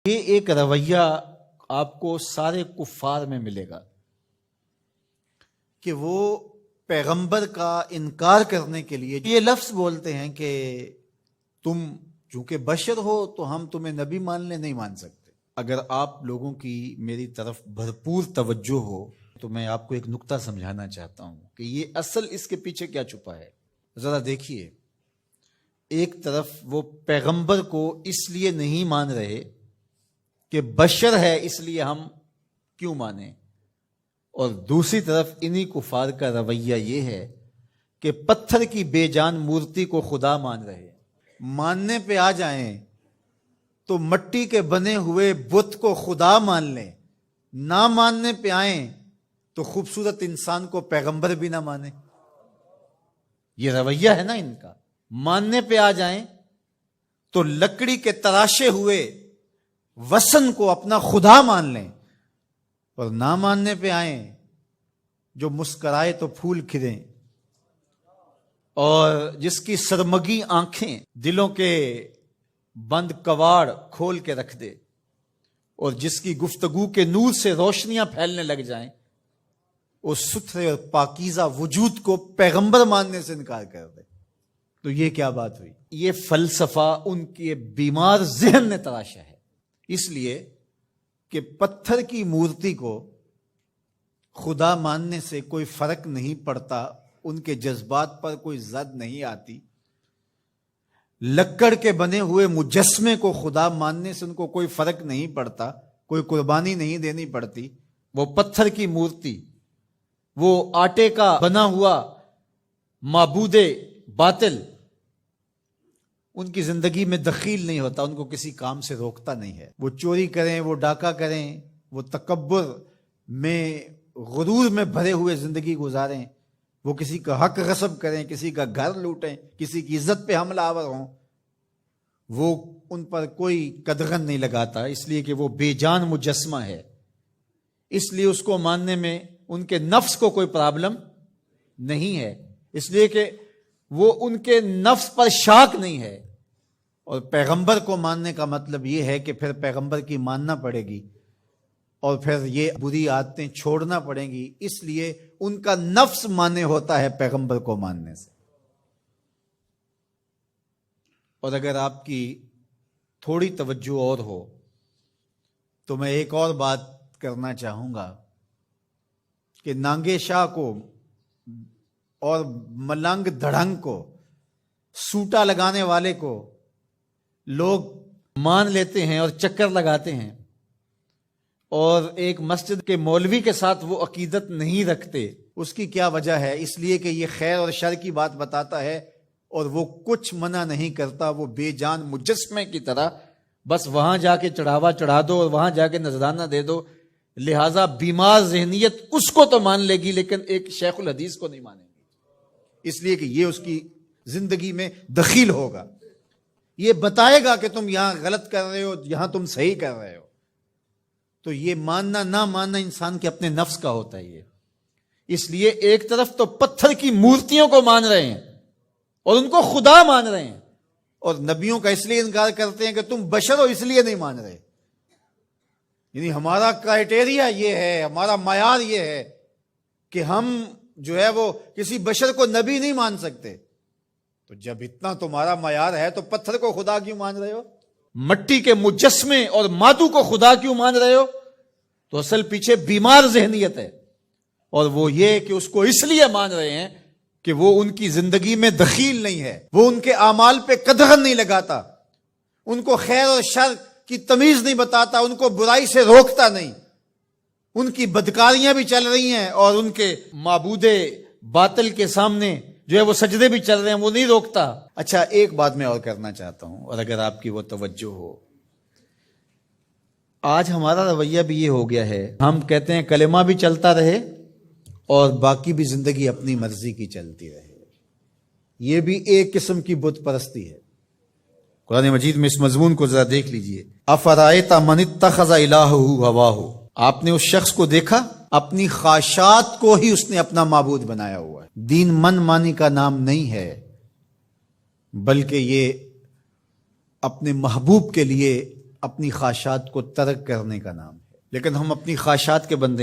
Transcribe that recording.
یہ ایک رویہ آپ کو سارے کفار میں ملے گا کہ وہ پیغمبر کا انکار کرنے کے لیے یہ لفظ بولتے ہیں کہ تم چونکہ بشر ہو تو ہم تمہیں نبی ماننے نہیں مان سکتے۔ اگر آپ لوگوں کی میری طرف بھرپور توجہ ہو تو میں آپ کو ایک نکتہ سمجھانا چاہتا ہوں کہ یہ اصل اس کے پیچھے کیا چھپا ہے۔ ذرا دیکھیے، ایک طرف وہ پیغمبر کو اس لیے نہیں مان رہے کہ بشر ہے اس لیے ہم کیوں مانیں، اور دوسری طرف انہی کفار کا رویہ یہ ہے کہ پتھر کی بے جان مورتی کو خدا مان رہے ہیں۔ ماننے پہ آ جائیں تو مٹی کے بنے ہوئے بت کو خدا مان لیں، نہ ماننے پہ آئیں تو خوبصورت انسان کو پیغمبر بھی نہ مانے۔ یہ رویہ ہے نا ان کا۔ ماننے پہ آ جائیں تو لکڑی کے تراشے ہوئے وسن کو اپنا خدا مان لیں، اور نہ ماننے پہ آئیں جو مسکرائے تو پھول کھلیں، اور جس کی سرمگی آنکھیں دلوں کے بند کواڑ کھول کے رکھ دے، اور جس کی گفتگو کے نور سے روشنیاں پھیلنے لگ جائیں، اس ستھرے اور پاکیزہ وجود کو پیغمبر ماننے سے انکار کر دے۔ تو یہ کیا بات ہوئی؟ یہ فلسفہ ان کے بیمار ذہن نے تراشا ہے، اس لیے کہ پتھر کی مورتی کو خدا ماننے سے کوئی فرق نہیں پڑتا، ان کے جذبات پر کوئی زد نہیں آتی۔ لکڑ کے بنے ہوئے مجسمے کو خدا ماننے سے ان کو کوئی فرق نہیں پڑتا، کوئی قربانی نہیں دینی پڑتی۔ وہ پتھر کی مورتی، وہ آٹے کا بنا ہوا معبود باطل ان کی زندگی میں دخیل نہیں ہوتا، ان کو کسی کام سے روکتا نہیں ہے۔ وہ چوری کریں، وہ ڈاکہ کریں، وہ تکبر میں غرور میں بھرے ہوئے زندگی گزاریں، وہ کسی کا حق غصب کریں، کسی کا گھر لوٹیں، کسی کی عزت پہ حملہ آور ہوں، وہ ان پر کوئی قدغن نہیں لگاتا، اس لیے کہ وہ بے جان مجسمہ ہے۔ اس لیے اس کو ماننے میں ان کے نفس کو کوئی پرابلم نہیں ہے، اس لیے کہ وہ ان کے نفس پر شاک نہیں ہے۔ اور پیغمبر کو ماننے کا مطلب یہ ہے کہ پھر پیغمبر کی ماننا پڑے گی، اور پھر یہ بری عادتیں چھوڑنا پڑیں گی، اس لیے ان کا نفس مانے ہوتا ہے پیغمبر کو ماننے سے۔ اور اگر آپ کی تھوڑی توجہ اور ہو تو میں ایک اور بات کرنا چاہوں گا کہ نانگے شاہ کو اور ملنگ دھڑنگ کو، سوٹا لگانے والے کو لوگ مان لیتے ہیں اور چکر لگاتے ہیں، اور ایک مسجد کے مولوی کے ساتھ وہ عقیدت نہیں رکھتے۔ اس کی کیا وجہ ہے؟ اس لیے کہ یہ خیر اور شر کی بات بتاتا ہے، اور وہ کچھ منع نہیں کرتا، وہ بے جان مجسمے کی طرح بس وہاں جا کے چڑھاوا چڑھا دو اور وہاں جا کے نذرانہ دے دو۔ لہٰذا بیمار ذہنیت اس کو تو مان لے گی لیکن ایک شیخ الحدیث کو نہیں مانے گی، اس لیے کہ یہ اس کی زندگی میں دخیل ہوگا، یہ بتائے گا کہ تم یہاں غلط کر رہے ہو، یہاں تم صحیح کر رہے ہو۔ تو یہ ماننا نہ ماننا انسان کے اپنے نفس کا ہوتا ہے یہ۔ اس لیے ایک طرف تو پتھر کی مورتیوں کو مان رہے ہیں اور ان کو خدا مان رہے ہیں، اور نبیوں کا اس لیے انکار کرتے ہیں کہ تم بشر ہو اس لیے نہیں مان رہے، یعنی ہمارا کرائٹیریا یہ ہے، ہمارا معیار یہ ہے کہ ہم جو ہے وہ کسی بشر کو نبی نہیں مان سکتے۔ تو جب اتنا تمہارا معیار ہے تو پتھر کو خدا کیوں مان رہے ہو؟ مٹی کے مجسمے اور مادو کو خدا کیوں مان رہے ہو؟ تو اصل پیچھے بیمار ذہنیت ہے، اور وہ یہ کہ اس کو اس لیے مان رہے ہیں کہ وہ ان کی زندگی میں دخیل نہیں ہے، وہ ان کے اعمال پہ قدغن نہیں لگاتا، ان کو خیر اور شر کی تمیز نہیں بتاتا، ان کو برائی سے روکتا نہیں، ان کی بدکاریاں بھی چل رہی ہیں اور ان کے معبود باطل کے سامنے جو ہے وہ سجدے بھی چل رہے ہیں، وہ نہیں روکتا۔ اچھا، ایک بات میں اور کرنا چاہتا ہوں، اور اگر آپ کی وہ توجہ ہو، آج ہمارا رویہ بھی یہ ہو گیا ہے، ہم کہتے ہیں کلمہ بھی چلتا رہے اور باقی بھی زندگی اپنی مرضی کی چلتی رہے۔ یہ بھی ایک قسم کی بت پرستی ہے۔ قرآن مجید میں اس مضمون کو ذرا دیکھ لیجئے۔ افرأیت من اتخذ الہہ ہواہ، آپ نے اس شخص کو دیکھا اپنی خواہشات کو ہی اس نے اپنا معبود بنایا ہوا ہے۔ دین من مانی کا نام نہیں ہے، بلکہ یہ اپنے محبوب کے لیے اپنی خواہشات کو ترک کرنے کا نام ہے، لیکن ہم اپنی خواہشات کے بندے